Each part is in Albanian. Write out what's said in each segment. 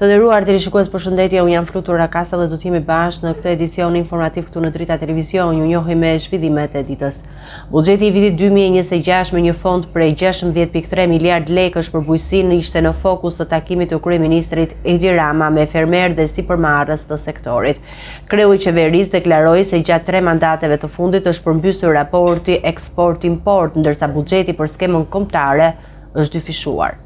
Të nderuar televizionistë, përshëndetje, unë jam Flutur Rakasa dhe do të jemi bashkë në këtë edicion informativ këtu në Drita Televizion. Ju njohim me zhvillimet e ditës. Buxheti i vitit 2026 me një fond prej 16.3 miliard lekësh për bujqësinë ishte në fokus të takimit të kryeministrit Edi Rama me fermerë dhe sipërmarrës të sektorit. Kreu i qeverisë deklaroi se gjatë 3 mandateve të fundit është përmbysur raporti eksport-import, ndërsa buxheti për skemën kombëtare është dyfishuar.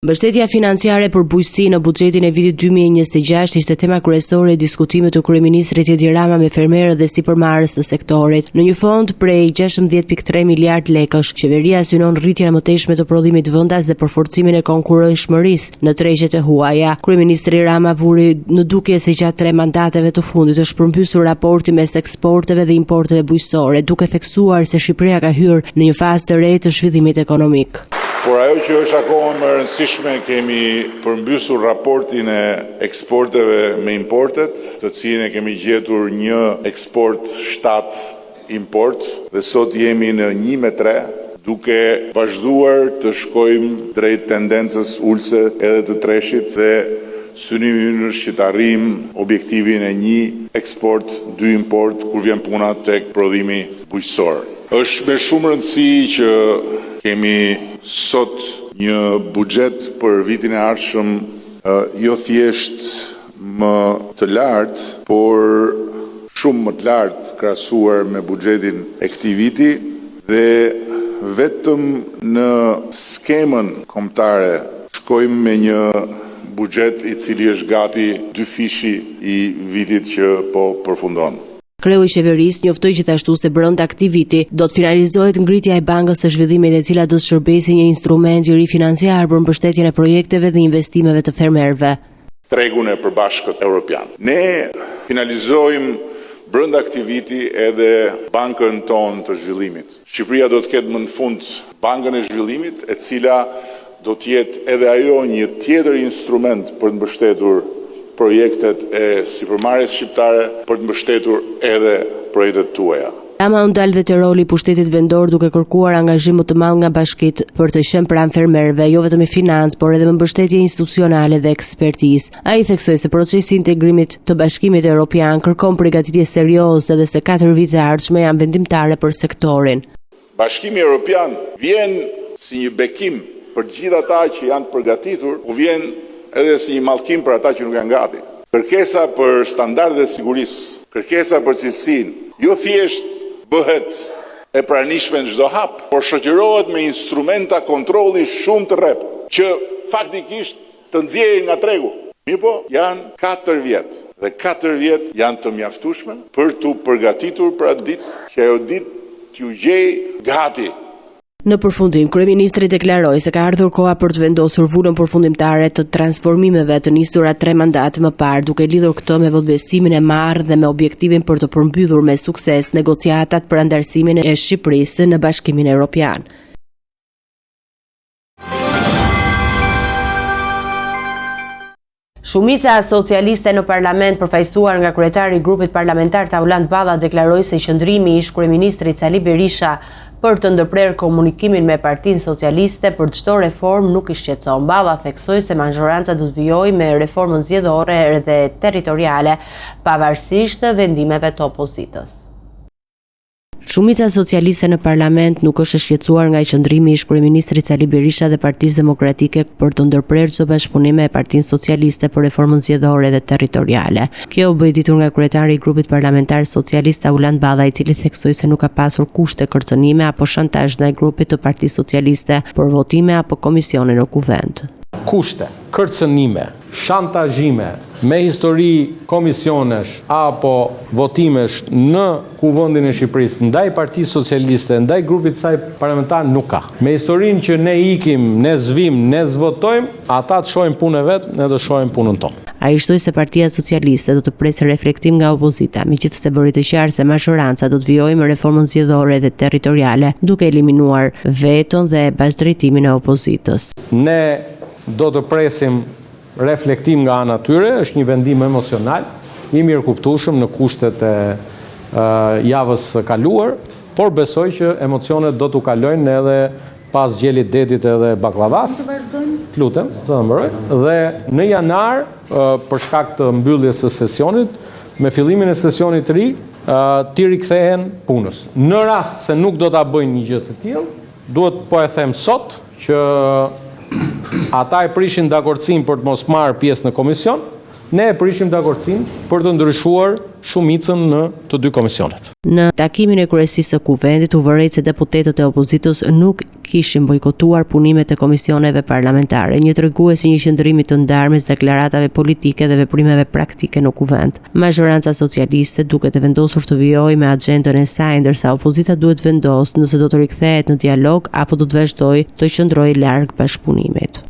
Mbështetja financiare për bujqësi në buxhetin e vitit 2026 ishte tema kryesore e diskutimit të kryeministrit Edi Rama me fermerët dhe sipërmarrës të sektorit. Në një fond prej 16.3 miliard lekësh, qeveria synon rritjen e mëtejshme të prodhimit vendas dhe përforcimin e konkurrenshmërisë në tregjet e huaja. Kryeministri Rama vuri në dukje se gjatë 3 mandateve të fundit është përmbysur raporti mes eksporteve dhe importeve bujqësore, duke theksuar se Shqipëria ka hyrë në një fazë të re të zhvillimit ekonomik. Por ajo që është akoma më rëndësishme, kemi përmbysur raportin e eksporteve me importet, të cilin e kemi gjetur një eksport 7 import, dhe sot jemi në 1-3, duke vazhduar të shkojmë drejt tendencës ulse edhe të treshit dhe synimi ynë është që të arrijmë objektivin e 1 eksport, 2 import, kur vjen puna tek prodhimi bujqësor. Është me shumë rëndësi që kemi sot një buxhet për vitin e ardhshëm jo thjesht më të lartë, por shumë më të lartë krahasuar me buxhetin e këtij viti dhe vetëm në skemën kombëtare shkojmë me një buxhet i cili është gati dyfishi i vitit që po përfundon. Kreu i qeverisë njoftoi gjithashtu se brenda këtij viti do të finalizohet ngritja e Bankës së Zhvillimit, e cila do të shërbejë një instrument i ri financiar për mbështetjen e projekteve dhe investimeve të fermerëve. Tregun e përbashkët evropian. Ne finalizojmë brenda këtij viti edhe Bankën tonë të Zhvillimit. Shqipëria do të ketë më në fund Bankën e Zhvillimit, e cila do të jetë edhe ajo një tjetër instrument për të mbështetur projektet e sipërmarrjes shqiptare, për të mbështetur edhe projektet tuaja. Rama u ndal dhe te roli i pushtetit vendor, duke kërkuar angazhim më të madh nga bashkitë për të qenë pranë fermerëve, jo vetëm me financë, por edhe me mbështetje institucionale dhe ekspertizë. Ai theksoi se procesi i integrimit të Bashkimit Evropian kërkon përgatitje serioze dhe se 4 vite ardhshme janë vendimtare për sektorin. Bashkimi Evropian vjen si një bekim për të gjithë ata që janë përgatitur, u vjen edhe si një mallkim për ata që nuk janë gati. Kërkesa për standardet e sigurisë, kërkesa për cilësinë, jo thjesht bëhet e pranishme në çdo hap, por shoqërohet me instrumenta kontrolli shumë të rreptë, që faktikisht të nxjerrin nga tregu. Mirpo, janë 4 vjet, dhe 4 vjet janë të mjaftueshme për të përgatitur për atë ditë, që ajo ditë t'ju gjej gati. Në përfundim, kryeministri deklaroi se ka ardhur koha për të vendosur vulën përfundimtare të transformimeve të nisura 3 mandate më parë, duke lidhur këtë me vetbesimin e marrë dhe me objektivin për të përmbyllur me sukses negociatat për anëtarësimin e Shqipërisë në Bashkimin Evropian. Shumica socialiste në parlament, përfaqësuar nga kryetari i grupit parlamentar Tauland Balla, deklaroi se qëndrimi i ish-kryeministrit Sali Berisha për të ndërprerë komunikimin me Partinë Socialiste për çdo reformë nuk i shqetëson. Balla theksoi se majoranca do të vijojë me reformën zgjedhore dhe territoriale, pavarësisht vendimeve të opozitës. Shumica socialiste në parlament nuk është e shqetësuar nga qëndrimi i ish-kryeministrit Sali Berisha dhe Partisë Demokratike për të ndërprerë çdo bashkëpunim me Partinë Socialiste për reformën zgjedhore dhe territoriale. Kjo u bë ditur nga kryetari i grupit parlamentar socialist Tauland Balla, i cili theksoi se nuk ka pasur kushte kërcënime apo shantazh ndaj grupit të Partisë Socialiste për votime apo komisione në kuvend. Kushte, kërcënime, shantazhime me histori komisionesh apo votimesh në kuvendin e Shqipërisë ndaj Partisë Socialiste, ndaj grupit saj parlamentar nuk ka. Me historinë që ne ikim, ne zvim, ne zvotojmë, ata të shohin punën vet, ne do shohim punën tonë. Ai shtoi se Partia Socialiste do të presë reflektim nga opozita, megjithëse bëri të qartë se majoranca do të vijojë me reformën zgjedhore dhe territoriale, duke eliminuar veton dhe bashkëdrejtimin e opozitës. Ne do të presim reflektim nga ana tyre, është një vendim emocional, i mirëkuptueshëm në kushtet e javës kaluar, por besoj që emocionet do t'u kalojnë edhe pas gjelit detit edhe baklavas. lutem, të mbaroj, dhe në janar, për shkak të mbylljes së sesionit, me fillimin e sesionit të ri, ti rikthehen punës. Në rast se nuk do ta bëjnë një gjë të tillë, duhet po e them sot që ata e prishin dakordsinë për të mos marrë pjesë në komision, ne e prishim dakordsinë për të ndryshuar shumicën në të dy komisionet. Në takimin e kryesisë së kuvendit u vërejt se deputetët e opozitës nuk kishin bojkotuar punimet e komisioneve parlamentare, një tregues i një qëndrimi të ndarë mes deklaratave politike dhe veprimeve praktike në kuvend. Mazhoranca socialiste duket e vendosur të vijojë me agjendën e saj, ndërsa opozita duhet vendos nëse do të rikthehet në dialog apo do të vazhdojë të qëndrojë larg bashkëpunimit.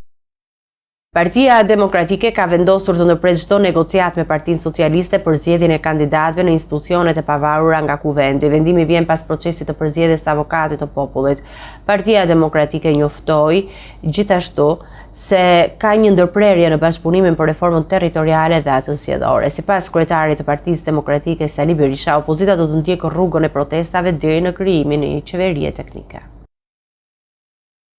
Partia Demokratike ka vendosur të ndërpres çdo negociat me Partinë Socialiste për zgjedhjen e kandidatëve në institucionet e pavarura nga kuvendi. Vendimi vjen pas procesit të përzgjedhjes së avokatit të popullit. Partia Demokratike njoftoi gjithashtu se ka një ndërprerje në bashkëpunimin për reformën territoriale dhe atë zgjedhore. Sipas kryetarit të Partisë Demokratike Sali Berisha, opozita do të ndjekë rrugën e protestave deri në krijimin e një qeverie teknike.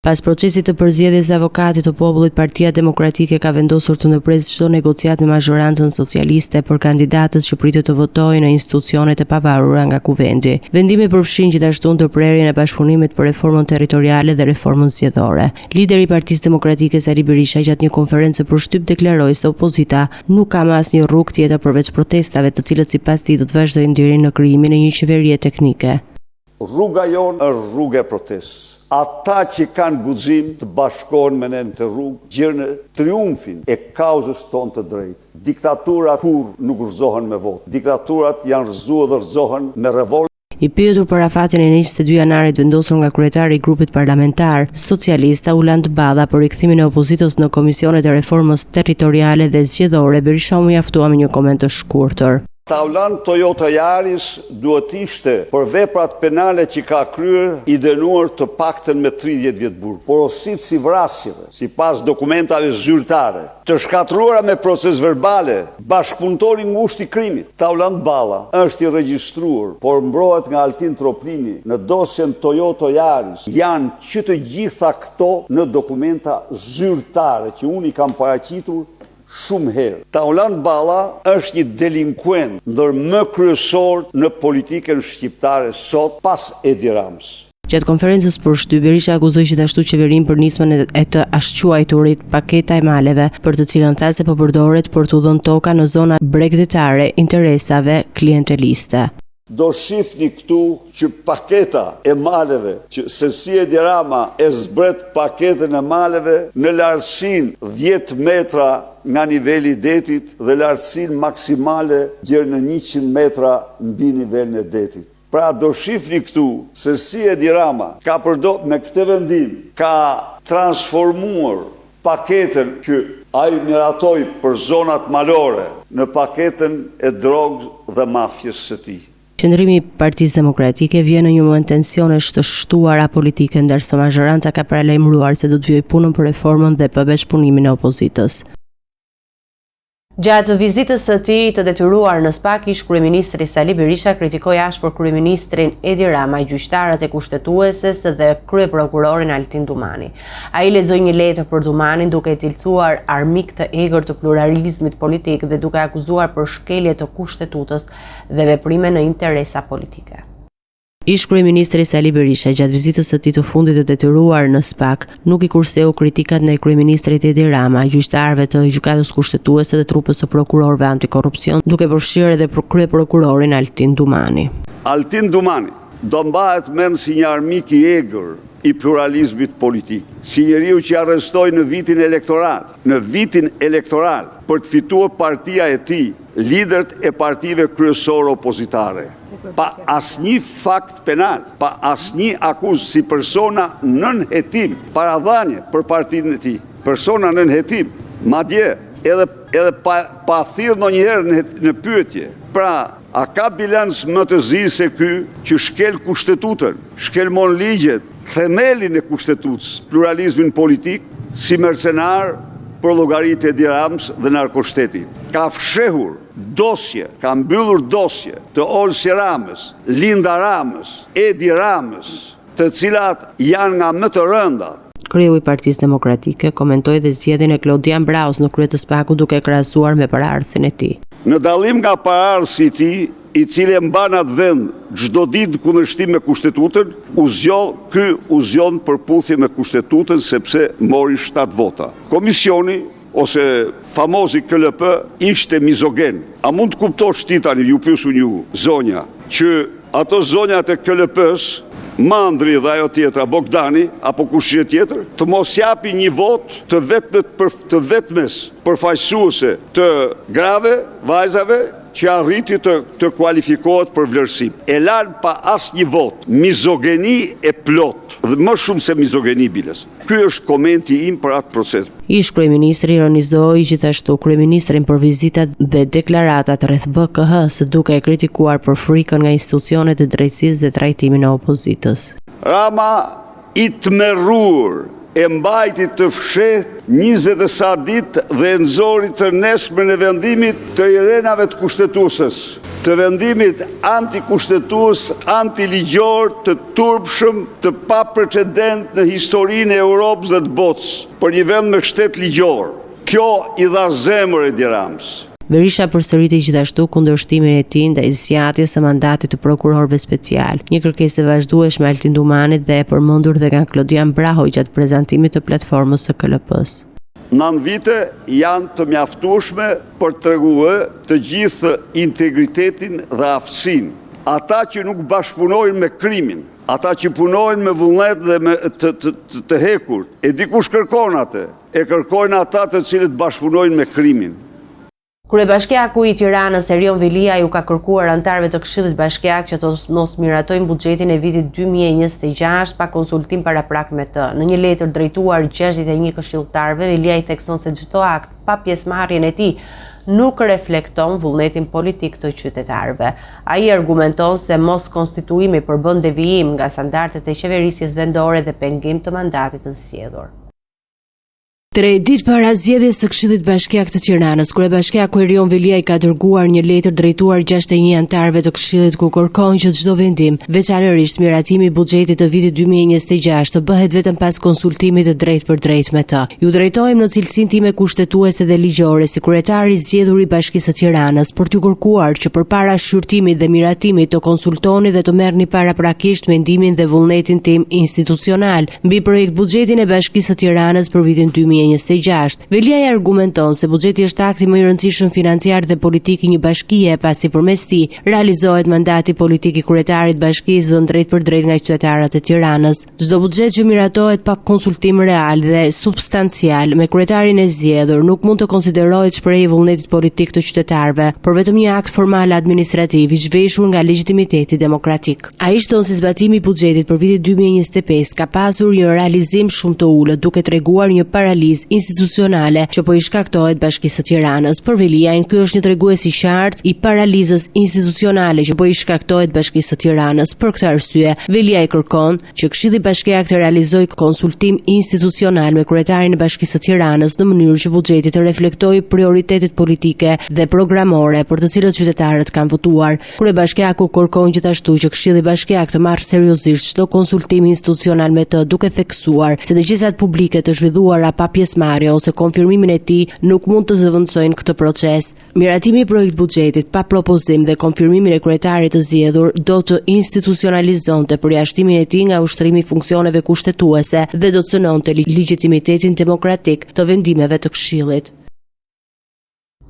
Pas procesit të përzgjedhjes së avokatit të popullit, Partia Demokratike ka vendosur të ndërpresë çdo negociat me mazhorancën socialiste për kandidatët që pritet të votojnë në institucionet e pavarura nga kuvendi. Vendimi përfshin gjithashtu ndërprerjen e bashkëpunimit për reformën territoriale dhe reformën zgjedhore. Lideri i Partisë Demokratike Sali Berisha gjatë një konferencë përshtyp deklaroi se opozita nuk ka më asnjë rrugë tjetër përveç protestave, të cilët sipas tij do të vazhdojnë deri në krijimin e një qeverie teknike. Rruga jonë është rrugë e protestës. Ata që kanë guxim të bashkohen me ne në të rrugë, gjërë triumfin e kauzës tonë të drejtë. Diktaturat kur nuk rrëzohen me votë. Diktaturat janë rrëzuar dhe rrëzohen me revolt. I pyetur për afatin e 22 janarit vendosur nga kryetari i grupit parlamentar socialista Uland Balla për rikthimin e opozitës në komisionet e reformës territoriale dhe zgjedhore, Berisha u mjaftua me një koment të shkurtër. Taulan Toyota Yaris duhet ishte për veprat penale që ka kryer i dënuar të paktën me 30 vjet burg, porosit si vrasjeve, sipas dokumentave zyrtare, të shkatruara me proces verbale, bashkëpunëtori ngushtë i krimit. Taulan Balla është i regjistruar, por mbrohet nga Altin Troplini në dosjen Toyota Yaris. Janë që të gjitha këto në dokumenta zyrtare që unë i kam paraqitur shumë herë. Taulan Balla është një delinkuent ndër më kryesor në politikën shqiptare sot pas Edi Ramës. Gjatë konferencës përshtyp, Berisha akuzoi gjithashtu qeverinë për nismën e të ashtuajturit paketa e maleve, për të cilën tha se po përdoret për të dhënë toka në zona bregdetare interesave klienteliste. Do shifni këtu që paketa e maleve, që se si Edi Rama e zbret paketën e maleve në lartësinë 10 metra nga niveli i detit dhe lartësinë maksimale gjerë në 100 metra mbi nivelin e detit. Pra do shifni këtu se si Edi Rama ka përdor me këtë vendim, ka transformuar paketën që ai miratoi për zonat malore në paketën e drogës dhe mafjes së tij. Qëndrimi i Partisë Demokratike vjen në një moment tensionesh të shtuara politike, ndërsa mazhoranca ka paralajmëruar se do të vijojë punën për reformën dhe për bashkëpunimin e opozitës. Gjatë vizitës së tij të detyruar në SPAK, ish kryeministri Sali Berisha kritikoi ashpër kryeministrin Edi Rama, gjyqtarët e kushtetueses dhe kryeprokurorin Altin Dumani. Ai lexoi një letër për Dumanin duke i cilësuar armik të egër të pluralizmit politik dhe duke akuzuar për shkelje të kushtetutës dhe veprime në interesa politike. Ish kryeministri Sali Berisha gjatë vizitës së tij të fundit të detyruar në SPAK nuk i kurseu kritikat ndaj kryeministrit Edi Rama, gjyqtarëve të gjykatës kushtetuese dhe trupës së prokurorëve antikorrupsion, duke përfshirë edhe kryeprokurorin Altin Dumani. Altin Dumani do mbahet mend si një armik i egër i pluralizmit politik, si njeriu që arrestoi në vitin elektoral. Në vitin elektoral për të fituar partia e tij, liderët e partive kryesore opozitare. Pa asnjë fakt penal, pa asnjë akuzë si persona nën hetim, paradhanie për partinë e tij. Persona nën hetim, madje edhe pa thirrë ndonjëherë në pyetje. Pra, a ka bilanc më të zi se ky që shkel kushtetutën, shkelmon ligjet, themelin e kushtetutës, pluralizmin politik, si mercenar për llogaritë e Edi Ramës dhe narkoshtetit. Ka fshehur dosje, ka mbyllur dosje të Olsi Ramës, Linda Ramës, Edi Ramës, të cilat janë nga më të rëndat. Kreu i Partisë Demokratike komentoi dhe zgjedhjen e Klodian Braus në krye të SPAK-ut duke krahasuar me paraardhësin e tij. Në dallim nga paraardhësi i tij, i cili e mban atë vend çdo ditë kundërshtim me kushtetutën, u zgjon përputhje me kushtetutën sepse mori 7 vota. Komisioni ose famozi KLP ishte mizogen. A mund të kuptosh ti tani, ju pyesun ju, zonja, që ato zonjat e KLP-s, Mandri dhe ajo tjetra, Bogdani, apo kushtet tjetër, të mos japi një vot të vetmes përfaqësuese të grave, vajzave, që arriti të kualifikohet për vlerësim. E lanë pa asnjë vot. Mizogeni e plot. Dhe më shumë se mizogeni biles. Ky është komenti im për atë proces. Ish kryeministri ironizoi gjithashtu kryeministrin për vizitat dhe deklaratat rreth BKH-s, duke e kritikuar për frikën nga institucionet e drejtësisë dhe trajtimin e opozitës. Rama i tmerrur e mbajti të fshet 20 e sa ditë dhe nxori të nesërmen e vendimit të irenave të kushtetuesës, të vendimit antikushtetues, antiligjor, të turpshëm, të paprecedent në historinë e Europës dhe të botës, për një vend me shtet ligjor. Kjo i dha zemër Edi Ramës. Berisha përsëriti gjithashtu kundërshtimin e tij ndaj zgjatjes së mandatit të prokurorëve special, një kërkesë e vazhdueshme e Altin Dumanit dhe e përmendur dhe nga Klodian Brahoj gjatë prezantimit të platformës së KLP-s. 9 vite janë të mjaftueshme për të treguar të gjithë integritetin dhe aftësinë. Ata që nuk bashkëpunojnë me krimin, ata që punojnë me vullnet dhe me të hekur, e dikush kërkon atë, e kërkojnë ata të cilët bashkëpunojnë me krimin. Kryebashkiaku i Tiranës Erion Vilia ju ka kërkuar antarëve të Këshillit Bashkiak që të mos miratojnë buxhetin e vitit 2026 pa konsultim paraprak me të. Në një letër drejtuar 61 këshilltarëve, Vilia i thekson se çdo akt pa pjesëmarrjen e tij nuk reflekton vullnetin politik të qytetarëve. Ai argumenton se mos konstituimi përbën devijim nga standardet e qeverisjes vendore dhe pengim të mandatit të zgjedhur. 3 ditë para zgjedhjes së Këshillit Bashkiak të Tiranës, kryebashkiaku Erion Vilia i ka dërguar një letër drejtuar 61 antarëve të Këshillit ku kërkon që çdo vendim, veçanërisht miratimi i buxhetit të vitit 2026, të bëhet vetëm pas konsultimit të drejtë për drejtë me të. Ju drejtojmë në cilësinë time kushtetuese dhe ligjore si kryetari i zgjedhur i Bashkisë së Tiranës për t'ju kërkuar që përpara shqyrtimit dhe miratimit të konsultoni dhe të merrni paraprakisht mendimin dhe vullnetin tim institucional mbi projekt buxhetin e Bashkisë së Tiranës për vitin 2026. Vilia i argumenton se buxheti është akti më i rëndësishëm financiar dhe politik i një bashkie, pasi përmes tij realizohet mandati politik i kryetarit bashkisë dhënë drejt për drejt nga qytetarët e Tiranës. Çdo buxhet që miratohet pa konsultim real dhe substancial me kryetarin e zgjedhur nuk mund të konsiderohet shprehje e vullnetit politik të qytetarëve, por vetëm një akt formal administrativ i zhveshur nga legitimiteti demokratik. Ai shton se zbatimi i buxhetit për vitin 2025 ka pasur një realizim shumë të ulët, duke treguar një paralizë institucionale që po i shkaktohet Bashkisë së Tiranës. Për Viliajn, ky është një tregues i qartë i paralizës institucionale që po i shkaktohet Bashkisë së Tiranës. Për këtë arsye, Vilia i kërkon që Këshilli Bashkiak të realizojë konsultim institucional me kryetarin e Bashkisë së Tiranës në mënyrë që buxheti të reflektojë prioritetet politike dhe programore për të cilët qytetarët kanë votuar. Kryebashkiaku kërkon gjithashtu që Këshilli Bashkiak të marrë seriozisht çdo konsultim institucional me të, duke theksuar se dëgjesat publike të zhvilluara pa pjesëmarrje ose konfirmimin e tij nuk mund të zëvendësojnë këtë proces. Miratimi i projekt buxhetit pa propozim dhe konfirmimin e kryetarit të zgjedhur do të institucionalizonte përjashtimin e tij nga ushtrimi i funksioneve kushtetuese dhe do të cënonte legitimitetin demokratik të vendimeve të Këshillit.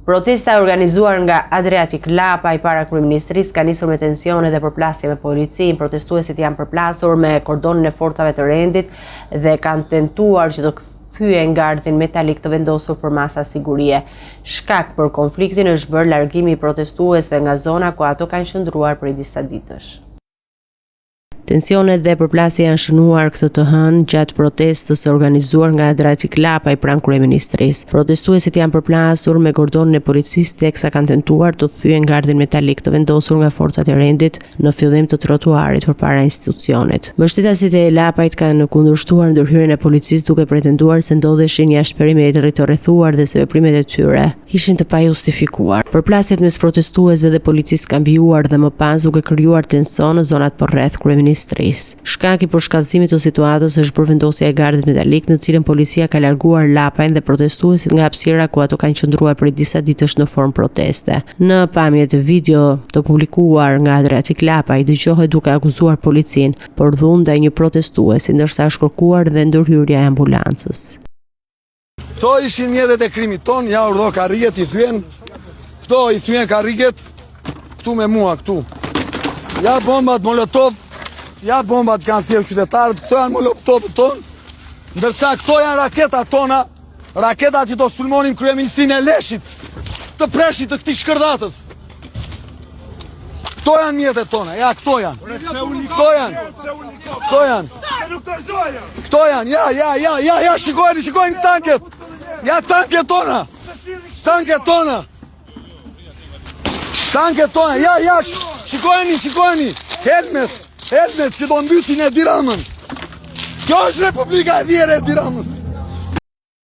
Protesta organizuar nga Adriatic Lapa i para kryeministrisë ka nisur me tensione dhe përplasje me policinë. Protestuesit janë përplasur me kordonin e forcave të rendit dhe kanë tentuar që të kthyen gardhin metalik të vendosur për masa sigurie. Shkak për konfliktin është bërë largimi i protestuesve nga zona ku ato kanë qëndruar prej disa ditësh. Tensionet dhe përplasje janë shënuar këtë të hënë gjatë protestës organizuar nga Adriatic Lapa i pranë kryeministrisë. Protestuesit janë përplasur me kordonin e policisë teksa kanë tentuar të thyen gardhin metalik të vendosur nga forcat e rendit në fillim të trotuarit përpara institucionit. Mbështetësit e Lapajt kanë kundërshtuar ndërhyrjen e policisë duke pretenduar se ndodheshin jashtë perimetrit të rrethuar dhe se veprimet e tyre ishin të pajustifikuar. Përplasjet mes protestuesve dhe policisë kanë vijuar dhe më pas duke krijuar tension në zonat përreth kryeministrisë kryeministrisë. Shkaki për shkallëzimit të situatës është përvendosja e gardit metalik, në cilën policia ka larguar lapajn dhe protestuesit nga hapësira ku ato kanë qëndruar për disa ditësh në formë proteste. Në pamje të video të publikuar nga Adriatik Lapaj, dëgjohet duke akuzuar policinë për dhunë ndaj një protestuesi, ndërsa është kërkuar dhe ndërhyrja e ambulancës. Këto ishin mjetet e krimit ton, ja urdhë karriget i thyen. Këto i thyen karriget këtu me mua këtu. Ja bombat Molotov, ja bombat që kanë sjellë qytetarët, këto janë Molotovët ton, ndërsa këto janë raketat tona, raketat që do sulmonim kryeministrinë e Leshit, të preshit të këtij shkërdatës. Këto janë mjetet tona, ja këto janë. Këto janë. Këto janë. Këto janë, ja, shikojni tanket. Ja tanket tona. Tanket tona. Tanket tona, ja, shikojni. Helmet që do mbytin e Tiranën. Kjo është Republika e Vjetër e Tiranës.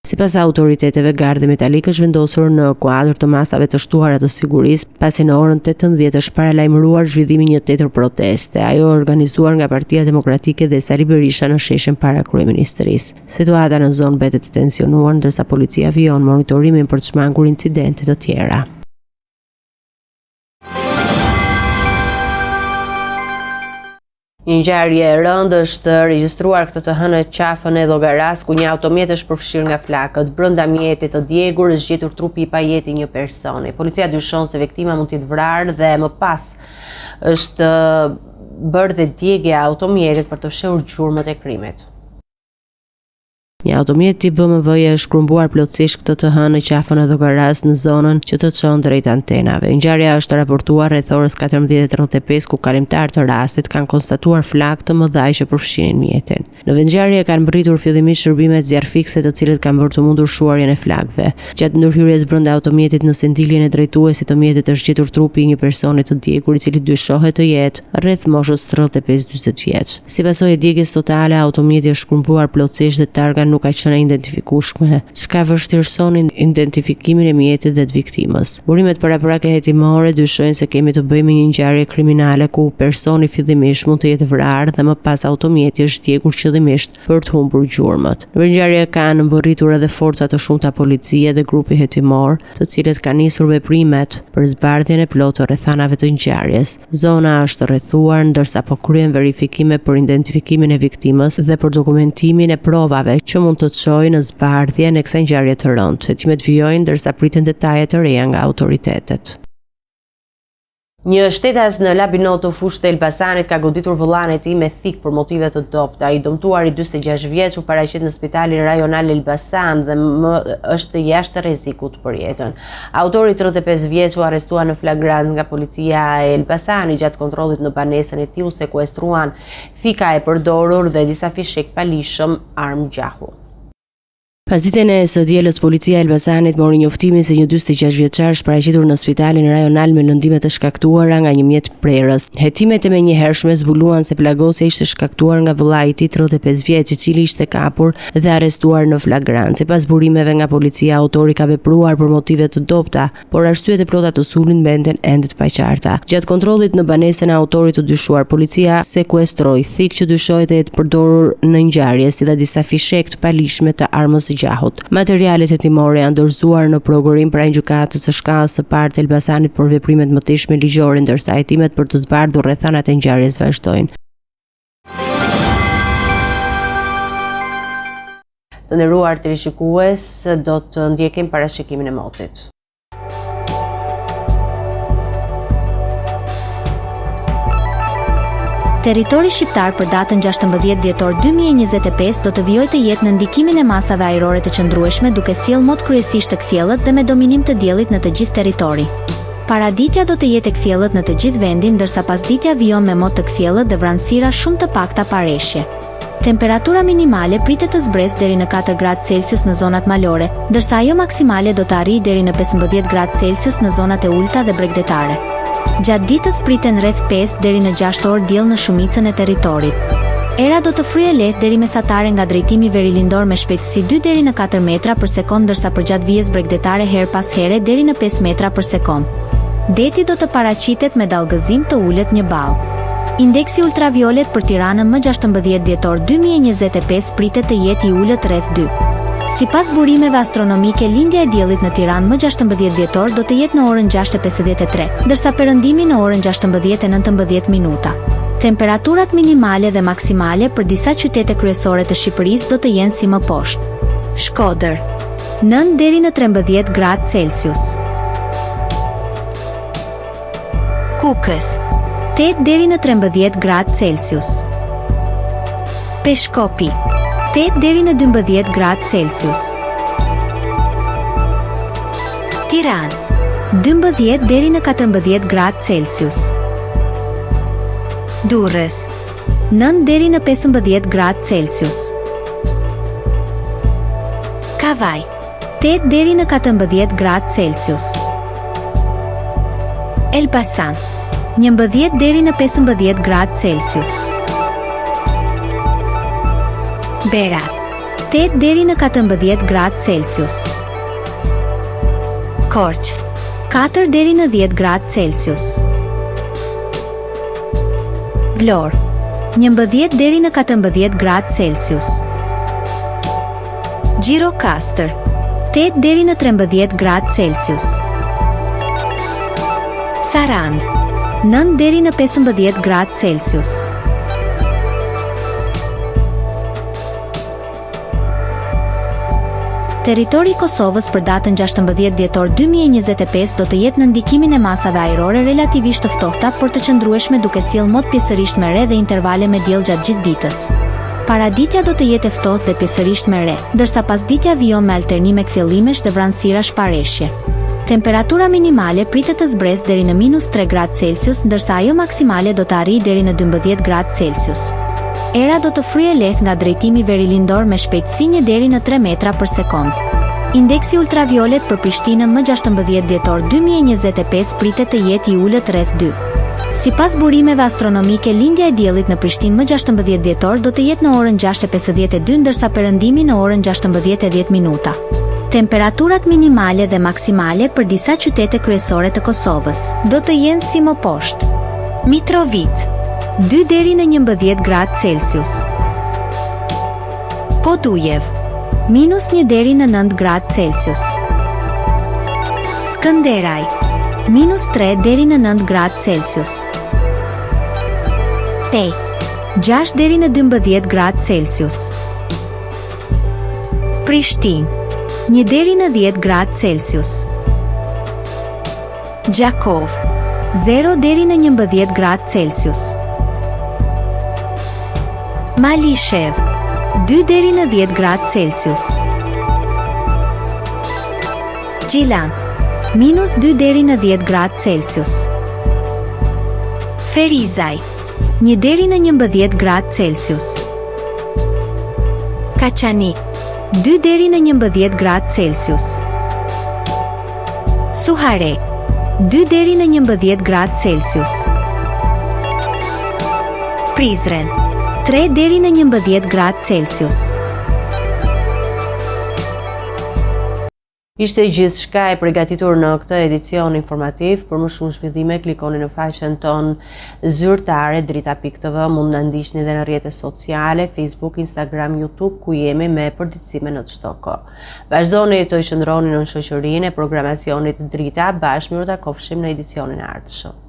Sipas autoriteteve, gardi metalik është vendosur në kuadër të masave të shtuara të sigurisë, pasi në orën 18 është paralajmëruar zhvillimi një tjetër proteste, ajo organizuar nga Partia Demokratike dhe Sali Berisha në sheshin para kryeministrisë. Situata në zonë mbetet e tensionuar, ndërsa policia vijon monitorimin për të shmangur incidente të tjera. Një ngjarje e rëndë është regjistruar këtë të hënë qafën e Llogaras, ku një automjet është përfshirë nga flakët. Brenda mjetit të djegur është gjetur trupi i pajeti një personi. Policia dyshon se viktima mund të jetë vrarë dhe më pas është bërë dhe djegja e automjetit për të fshehur gjurmët e krimit. Një automjet i BMW-je është krumbuar plotësisht këtë të hënë në qafën e Llogaras në zonën që të çon drejt antenave. Ngjarja është raportuar rreth orës 14:35, ku kalimtar të rastit kanë konstatuar flakë të mëdha që përfshinin mjetin. Në vendngjarje kanë mbërritur fillimisht shërbimet zjarfikse, të cilët kanë bërë të mundur shuarjen e flakëve. Gjatë ndërhyrjes brenda automjetit në sendiljen e drejtuesit të mjetit është gjetur trupi i një personi të djegur, i cili dyshohet të jetë rreth moshës 35-40 vjeç. Si pasojë e djegjes totale, automjeti është krumbuar plotësisht dhe targa nuk ka qenë identifikueshme, çka vështirëson identifikimin e mjetit dhe të viktimës. Burimet paraprake hetimore dyshojnë se kemi të bëjmë një ngjarje kriminale ku personi fillimisht mund të jetë vrarë dhe më pas automjeti është djegur qëllimisht për të humbur gjurmët. Në ngjarje kanë mbërritur edhe forca të shumta policie dhe grupi hetimor, të cilët kanë nisur veprimet për zbardhjen e plotë të rrethanave të ngjarjes. Zona është rrethuar, ndërsa po kryen verifikime për identifikimin e viktimës dhe për dokumentimin e provave që mund të çojë në zbardhje në kësaj ngjarje të rëndë. Hetimet vijojnë ndërsa priten detaje të reja nga autoritetet. Një shtetas në Labinot të fushë të Elbasanit ka goditur vëllain e tij me thik për motive të dobta. I dëmtuari 46 vjeç u paraqit në spitalin rajonal Elbasan dhe është jashtë rrezikut për jetën. Autori 35 vjeç u arrestuar në flagrant nga policia e Elbasanit gjatë kontrollit në banesën e tij, u sekuestruan thika e përdorur dhe disa fishek palishëm armë gjahu. Pas ditën e së dielës, policia e Elbasanit mori njoftimin se një 46 vjeçar është paraqitur në spitalin rajonal me lëndime të shkaktuara nga një mjet prerës. Hetimet e menjëhershme zbuluan se plagosja ishte shkaktuar nga vëllai i tij 35 vjeç, i cili ishte kapur dhe arrestuar në flagrant. Sipas burimeve nga policia, autori ka vepruar për motive të dobta, por arsyet e plota të sulmit mbeten ende të paqarta. Gjatë kontrollit në banesën e autorit të dyshuar, policia sekuestroi thik që dyshohet të jetë përdorur në ngjarje, si dhe disa fishek të palishme të armës gjahut. Materialet hetimore janë dorëzuar në prokurim pranë gjykatës së shkallës së parë të Elbasanit për veprimet mëtejshme ligjore, ndërsa hetimet për të zbardhur rrethanat e ngjarjes vazhdojnë. Të nderuar teleshikues, do të ndjekim parashikimin e motit. Territori shqiptar për datën 16 dhjetor 2025 do të vijojë të jetë në ndikimin e masave ajrore të qëndrueshme, duke sjellë mot kryesisht tek thjellët dhe me dominim të diellit në të gjithë territori. Paraditja do të jetë tek thjellët në të gjithë vendin, ndërsa pasditja vijon me mot të kthjellët dhe vranësira shumë të pakta pareshje. Temperatura minimale pritet të zbresë deri në 4 gradë Celsius në zonat malore, ndërsa ajo maksimale do të arrijë deri në 15 gradë Celsius në zonat e ulta dhe bregdetare. Gjatë ditës priten rreth 5 deri në 6 orë diell në shumicën e territorit. Era do të fryejë lehtë deri mesatare nga drejtimi verilindor me shpejtësi 2 deri në 4 metra për sekond, ndërsa për gjatë vijës bregdetare her pas here deri në 5 metra për sekond. Deti do të paraqitet me dallgëzim të ulët një ball. Indeksi ultraviolet për Tiranën më 16 dhjetor 2025 pritet të jetë i ulët rreth 2. Sipas burimeve astronomike, lindja e diellit në Tiranë më 16 dhjetor do të jetë në orën 6:53, ndërsa perëndimi në orën 16:19 minuta. Temperaturat minimale dhe maksimale për disa qytete kryesore të Shqipërisë do të jenë si më poshtë. Shkodër 9 deri në 13 gradë Celsius. Kukës 8 deri në 13 gradë Celsius. Peshkopi 8 deri në 12 gradë Celsius. Tiranë 12 deri në 14 gradë Celsius. Durrës 9 deri në 15 gradë Celsius. Kavaj 8 deri në 14 gradë Celsius. Elbasan 11 deri në 15 gradë Celsius. Berat 8 deri në 14 gradë Celsius. Korçë 4 deri në 10 gradë Celsius. Vlorë 11 deri në 14 gradë Celsius. Gjirokastër 8 deri në 13 gradë Celsius. Sarand 9 deri në 15 gradë Celsius. Territori i Kosovës për datën 16 dhjetor 2025 do të jetë në ndikimin e masave ajrore relativisht të ftohta, por të qëndrueshme, duke sjellë mot pjesërisht me re dhe intervale me diell gjatë gjithë ditës. Paraditja do të jetë e ftohtë dhe pjesërisht me re, ndërsa pasditja vijon me alternime kthjellimesh dhe vranësirash pareshje. Temperatura minimale pritet të zbresë deri në -3 gradë Celsius, ndërsa ajo maksimale do të arrijë deri në 12 gradë Celsius. Era do të fryejë lehtë nga drejtimi verilindor me shpejtësi 1 deri në 3 metra për sekond. Indeksi ultraviolet për Prishtinën më 16 dhjetor 2025 pritet të jetë i ulët rreth 2. Sipas burimeve astronomike, lindja e diellit në Prishtinë më 16 dhjetor do të jetë në orën 6:52, ndërsa perëndimi në orën 16:10 minuta. Temperaturat minimale dhe maksimale për disa qytete kryesore të Kosovës do të jenë si më poshtë. Mitrovica 2 deri në 11 gradë Celsius. Podujev -1 deri në 9 gradë Celsius. Skënderaj -3 deri në 9 gradë Celsius. Pej 6 deri në 12 gradë Celsius. Prishtinë 1 deri në 10 gradë Celsius. Gjakov 0 deri në 11 gradë Celsius. Malishev 2 deri në 10 gradë Celsius. Gjilan -2 deri në 10 gradë Celsius. Ferizaj 1 deri në 11 gradë Celsius. Kaçanik 2 deri në 11 gradë Celsius. Suharek 2 deri në 11 gradë Celsius. Prizren 3 deri në 11 gradë Celsius. Ishte gjithçka e përgatitur në këtë edicion informativ. Për më shumë zhvillime, klikoni në faqen tonë zyrtare drita.tv. Mund na ndiqni edhe në rrjetet sociale, Facebook, Instagram, YouTube, ku jemi me përditësime në çdo kohë. Vazhdoni të qëndroni në shoqërinë e programacionit Drita. Bashkë mirë takofshim në edicionin e ardhshëm.